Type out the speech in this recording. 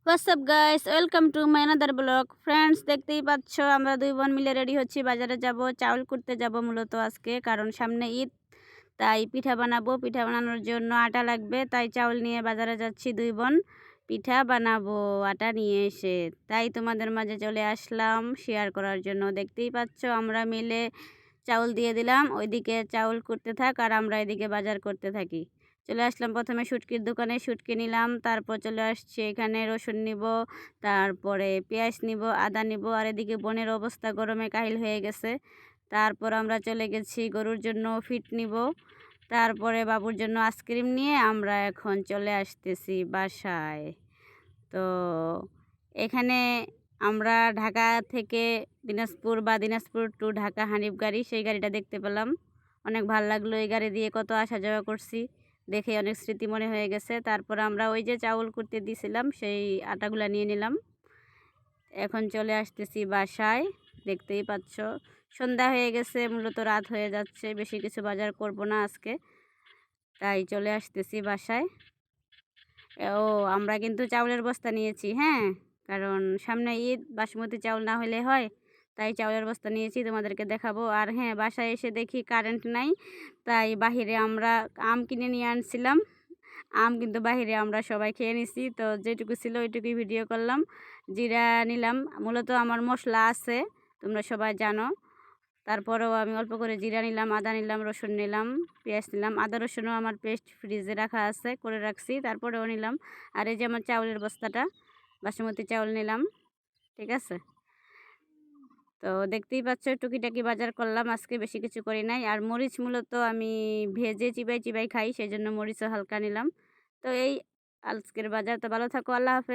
WhatsApp guys, welcome to my another blog. Friends, দেখতেই পাচ্ছ আমরা দুই বোন মিলে রেডি হচ্ছি, বাজারে যাব, চাউল করতে যাব মূলত আজকে, কারণ সামনে ঈদ। তাই পিঠা বানাবো, পিঠা বানানোর জন্য আটা লাগবে, তাই চাউল নিয়ে বাজারে যাচ্ছি দুই বোন পিঠা বানাবো আটা নিয়ে এসে। তাই তোমাদের মাঝে চলে আসলাম শেয়ার করার জন্য। দেখতেই পাচ্ছ আমরা মিলে চাউল দিয়ে দিলাম, ওইদিকে চাউল করতে থাক আর আমরা এদিকে বাজার করতে থাকি। চলে আসলাম প্রথমে শুটকির দোকানে, শুটকি নিলাম, তারপর চলে আসছি এখানে রসুন নিব, তারপরে পেঁয়াজ নিব, আদা নিব, আর এদিকে বোনের অবস্থা গরমে কাহিল হয়ে গেছে। তারপর আমরা চলে গেছি গরুর জন্য ফিট নিব, তারপরে বাবুর জন্য আইসক্রিম নিয়ে আমরা এখন চলে আসতেছি বাসায়। তো এখানে আমরা ঢাকা থেকে দিনাজপুর টু ঢাকা হানিফ গাড়ি, সেই গাড়িটা দেখতে পেলাম, অনেক ভালো লাগলো। এই গাড়ি দিয়ে কত আসা যাওয়া করছি, দেখে অনেক স্মৃতি মনে হয়ে গেছে। তারপর আমরা ওই যে চাউল করতে দিয়েছিলাম সেই আটাগুলা নিয়ে নিলাম। এখন চলে আসতেছি বাসায়। দেখতেই পাচ্ছ সন্ধ্যা হয়ে গেছে, মূলত রাত হয়ে যাচ্ছে, বেশি কিছু বাজার করব না আজকে, তাই চলে আসতেছি বাসায়। ও, আমরা কিন্তু চাউলের বস্তা নিয়েছি, হ্যাঁ, কারণ সামনে ঈদ, বাসমতি চাউল না হলে হয়, তাই চাউলের বস্তা নিয়েছি, তোমাদেরকে দেখাবো। আর হ্যাঁ, বাসায় এসে দেখি কারেন্ট নাই, তাই বাহিরে আমরা আম কিনে নিয়ে আনছিলাম। আম কিন্তু বাহিরে আমরা সবাই খেয়ে নিছি, তো যেটুকু ছিল ওইটুকুই ভিডিও করলাম। জিরা নিলাম, মূলত আমার মশলা আছে, তোমরা সবাই জানো। তারপরেও আমি অল্প করে জিরা নিলাম, আদা নিলাম, রসুন নিলাম, পেঁয়াজ নিলাম। আদা রসুনও আমার পেস্ট ফ্রিজে রাখা আছে, করে রাখছি, তারপরেও নিলাম। আর এই যে আমার চাউলের বস্তাটা, বাসমতি চাউল নিলাম, ঠিক আছে। তো দেখতেই পাচ্ছ টুকিটাকি বাজার করলাম আজকে, বেশি কিছু করি নাই। আর মরিচ মূলত আমি ভেজে চিবাই চিবাই খাই, সেই জন্য মরিচও হালকা নিলাম। তো এই আজকের বাজার। তো ভালো থাকো, আল্লাহ হাফেজ।